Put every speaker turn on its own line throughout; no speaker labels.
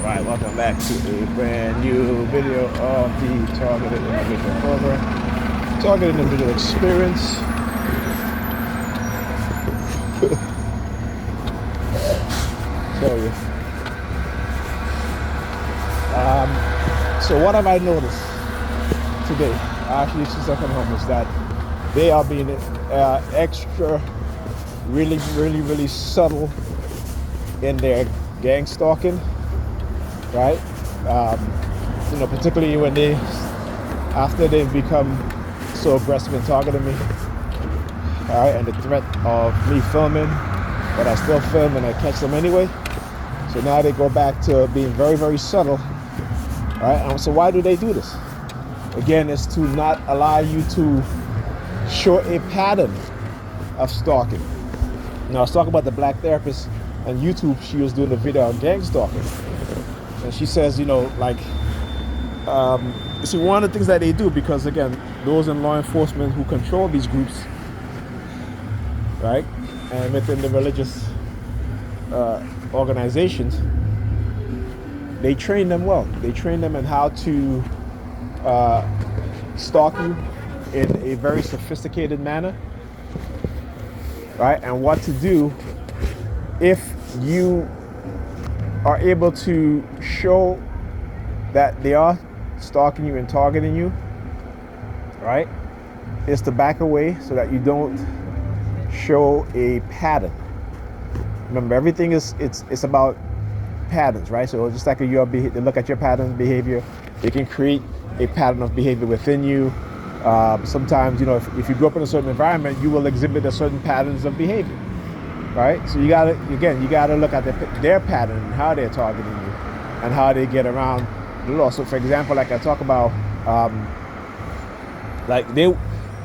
Alright, welcome back to a brand new video of the Targeted Individual Program. Targeted Individual Experience. Tell you. So what have I noticed today, actually since I come home, is that they are being extra, really subtle in their gang stalking, right? Particularly when after they've become so aggressive in targeting me, all right, and the threat of me filming, but I still film and I catch them anyway. So now they go back to being very subtle, all right? And so why do they do this? Again, it's to not allow you to show a pattern of stalking. Now I was talking about the black therapist on YouTube. She was doing a video on gang stalking, and she says, see, one of the things that they do, because again, those in law enforcement who control these groups, right, and within the religious organizations, they train them well. They train them in how to stalk you in a very sophisticated manner, right, and what to do if you are able to show that they are stalking you and targeting you, right, is to back away so that you don't show a pattern. Remember, everything is it's about patterns, right? So just like they look at your pattern of behavior, they can create a pattern of behavior within you. Sometimes, if you grew up in a certain environment, you will exhibit a certain patterns of behavior, right? So you gotta look at their pattern and how they're targeting you and how they get around the law. So for example, like I talk about,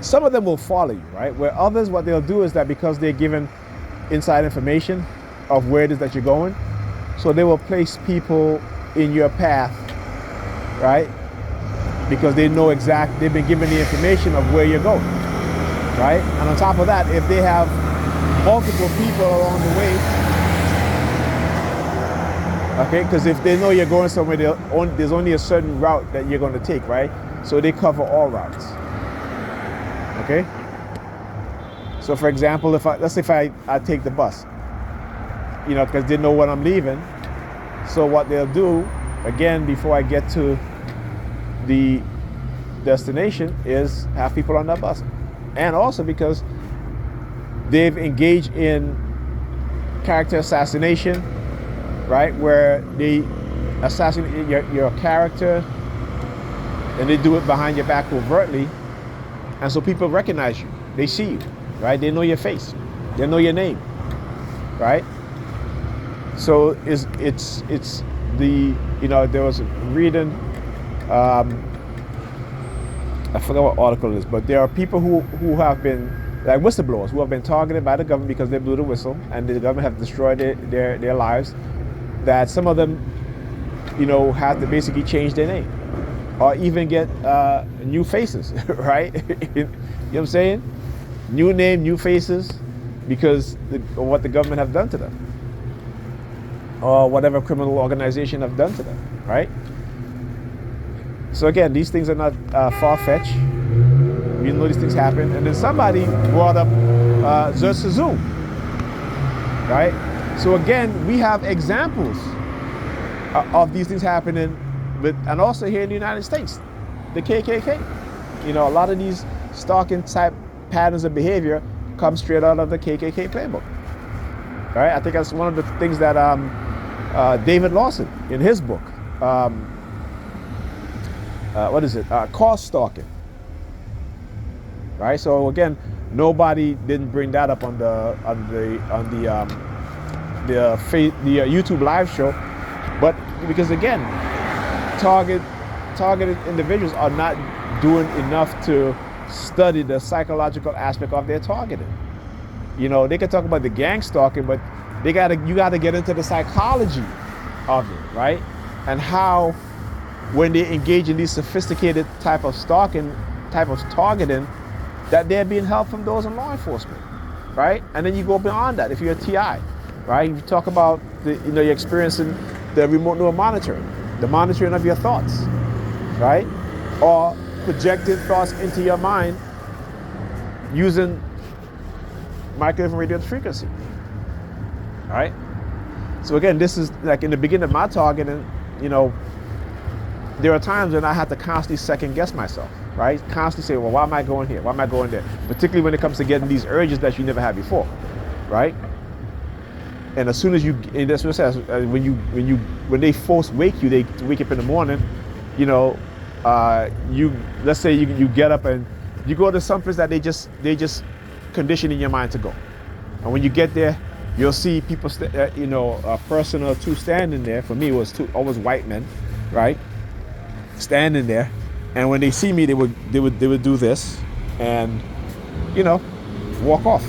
some of them will follow you, right? Where others, what they'll do is that because they're given inside information of where it is that you're going, so they will place people in your path, right? Because they know they've been given the information of where you're going, right? And on top of that, if they have multiple people along the way, okay, because if they know you're going somewhere, there's only a certain route that you're going to take, right? So they cover all routes, okay? So for example, let's say if I take the bus, because they know when I'm leaving. So what they'll do, again, before I get to the destination, is have people on that bus. And also because they've engaged in character assassination, right? Where they assassinate your character, and they do it behind your back overtly. And so people recognize you. They see you, right? They know your face. They know your name, right? So it's the, there was a reading, I forgot what article it is, but there are people who have been, like whistleblowers, who have been targeted by the government because they blew the whistle and the government have destroyed their lives, that some of them, have to basically change their name or even get new faces, right? You know what I'm saying? New name, new faces, because of what the government have done to them, or whatever criminal organization have done to them, right? So again, these things are not far-fetched. You know these things happen. And then somebody brought up Zoom, right? So again, we have examples of these things happening, and also here in the United States, the KKK. A lot of these stalking type patterns of behavior come straight out of the KKK playbook, right? I think that's one of the things that David Lawson, in his book, cause stalking, right? So again, nobody didn't bring that up on the YouTube live show, but because again, targeted individuals are not doing enough to study the psychological aspect of their targeting. They can talk about the gang stalking, but you gotta get into the psychology of it, right? And how, when they engage in these sophisticated type of stalking, type of targeting, that they're being held from those in law enforcement, right? And then you go beyond that. If you're a TI, right? You talk about you're experiencing the remote neural monitoring, the monitoring of your thoughts, right? Or projecting thoughts into your mind using microwave radio frequency, all right? So again, this is like in the beginning of my targeting, there are times when I have to constantly second guess myself, right? Constantly say, well, why am I going here? Why am I going there? Particularly when it comes to getting these urges that you never had before, right? And as soon as and that's what it says, when they force wake you, they wake up in the morning, let's say you get up and you go to some place that they just conditioning your mind to go. And when you get there, you'll see people, a person or two standing there. For me, it was always white men, right? Standing there, and when they see me, they would do this, and walk off,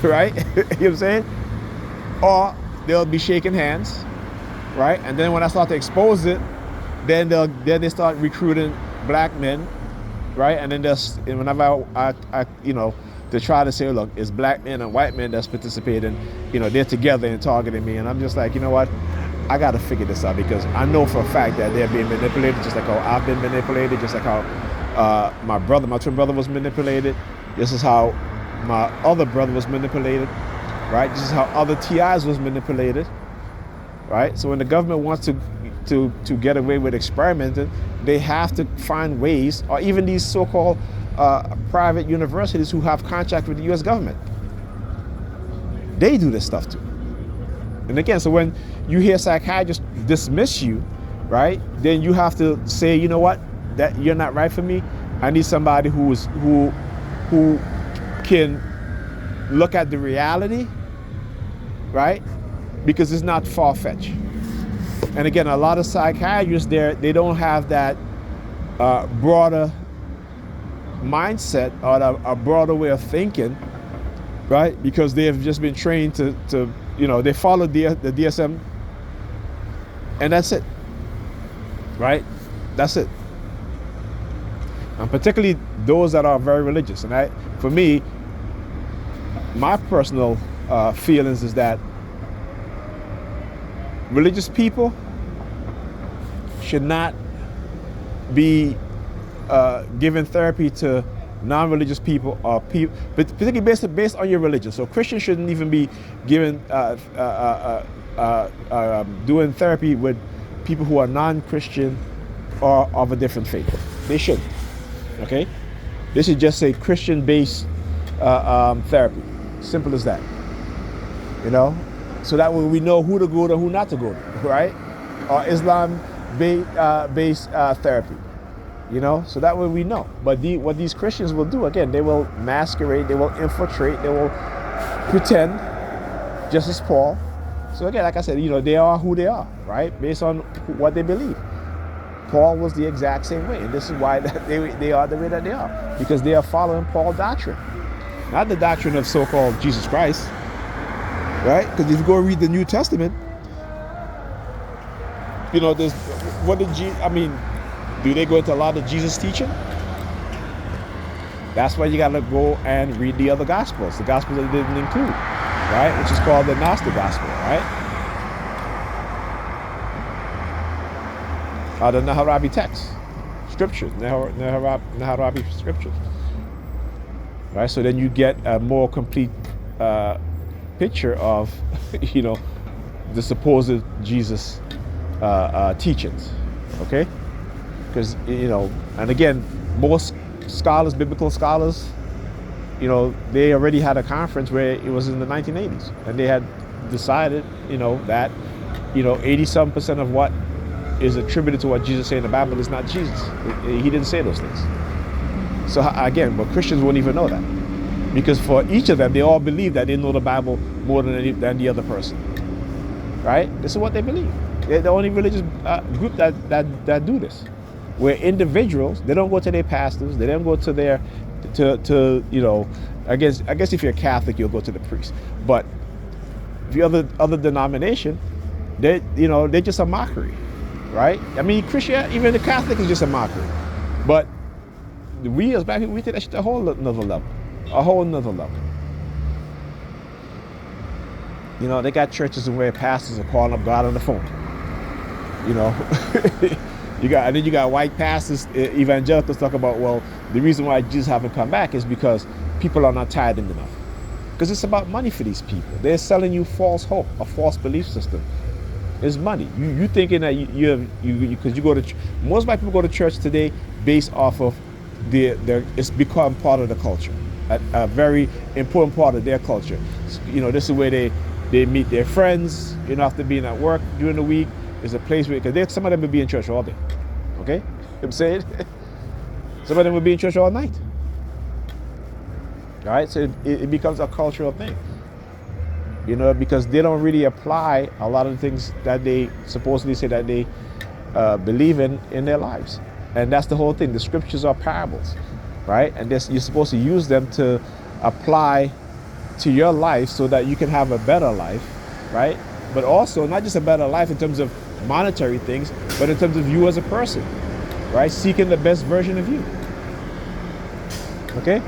right? You know what I'm saying? Or they'll be shaking hands, right? And then when I start to expose it, then they start recruiting black men, right? And then whenever I to try to say, look, it's black men and white men that's participating, they're together and targeting me, and I'm just like, you know what? I got to figure this out, because I know for a fact that they're being manipulated, just like how I've been manipulated, just like how my twin brother was manipulated. This is how my other brother was manipulated, right? This is how other TIs was manipulated, right? So when the government wants to get away with experimenting, they have to find ways, or even these so-called private universities who have contract with the U.S. government, they do this stuff too. And again, so when you hear psychiatrists dismiss you, right, then you have to say, you know what, that you're not right for me. I need somebody who can look at the reality, right? Because it's not far-fetched. And again, a lot of psychiatrists they don't have that broader mindset or a broader way of thinking, right? Because they have just been trained to they follow the DSM, and that's it, right? That's it. And particularly those that are very religious. And for me, my personal feelings is that religious people should not be giving therapy to non-religious people, or people, but particularly based on your religion. So Christians shouldn't even be giving doing therapy with people who are non-Christian or of a different faith. They shouldn't. Okay, they should just say Christian-based therapy. Simple as that. So that way we know who to go to, who not to go to, right? Or Islam-based therapy. So that way we know. But what these Christians will do, again, they will masquerade, they will infiltrate, they will pretend, just as Paul. So again, like I said, they are who they are, right? Based on what they believe. Paul was the exact same way, and this is why they are the way that they are, because they are following Paul's doctrine, not the doctrine of so-called Jesus Christ, right? Because if you go read the New Testament, there's do they go into a lot of Jesus teaching? That's why you got to go and read the other Gospels, the Gospels that didn't include, right? Which is called the Gnostic Gospel, right? The Naharabi text, scriptures, Naharabi scriptures, right? So then you get a more complete picture of, the supposed Jesus teachings, okay? Because, and again, most scholars, biblical scholars, they already had a conference where it was in the 1980s, and they had decided, that, 80-some% of what is attributed to what Jesus said in the Bible is not Jesus. He didn't say those things. So again, but Christians won't even know that, because for each of them, they all believe that they know the Bible more than the other person, right? This is what they believe. They're the only religious group that do this. Where individuals, they don't go to their pastors, they don't go to their, I guess if you're Catholic, you'll go to the priest. But if you're other denomination, they're just a mockery, right? I mean, Christian, even the Catholic is just a mockery. But we as black people, we take that shit to a whole nother level. They got churches where pastors are calling up God on the phone. You know, and then you got white pastors, evangelicals talk about, well, the reason why Jesus haven't come back is because people are not tithing enough. Because it's about money for these people. They're selling you false hope, a false belief system. It's money. You thinking that because you go to most white people go to church today based off of it's become part of the culture, a very important part of their culture. You know, this is where they meet their friends. You don't have to be at work during the week. It's a place where, because some of them will be in church all day. Okay, you know what I'm saying? Some of them will be in church all night. All right, so it becomes a cultural thing. You know, because they don't really apply a lot of the things that they supposedly say that they believe in their lives. And that's the whole thing. The scriptures are parables, right? And you're supposed to use them to apply to your life so that you can have a better life, right? But also not just a better life in terms of monetary things, but in terms of you as a person, right? Seeking the best version of you. Okay?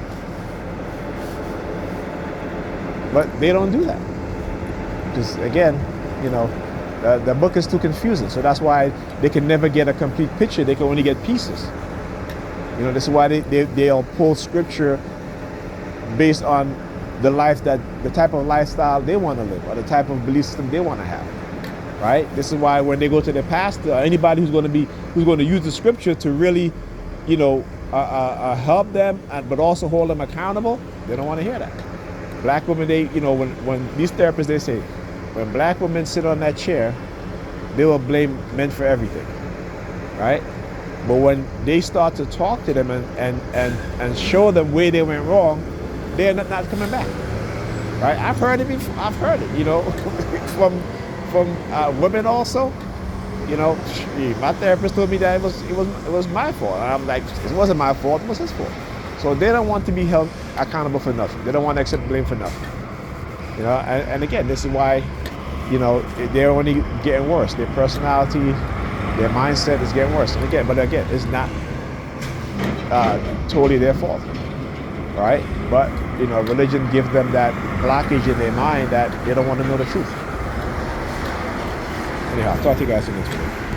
But they don't do that. Because again, you know, the book is too confusing. So that's why they can never get a complete picture. They can only get pieces. You know, this is why they'll pull scripture based on the type of lifestyle they want to live, or the type of belief system they want to have. Right? This is why when they go to their pastor, or anybody who's going to use the scripture to really, you know, help them, but also hold them accountable, they don't want to hear that. Black women, you know, when these therapists, they say, when black women sit on that chair, they will blame men for everything, right? But when they start to talk to them and show them where they went wrong, they're not coming back, right? I've heard it before. I've heard it, you know, from women also. You know, my therapist told me that it was my fault. And I'm like, it wasn't my fault. It was his fault. So they don't want to be held accountable for nothing. They don't want to accept blame for nothing. You know, and again, this is why, you know, they're only getting worse. Their personality, their mindset is getting worse. And again, it's not totally their fault, right? But, you know, religion gives them that blockage in their mind that they don't want to know the truth. Anyhow, I'll talk to you guys in the next video.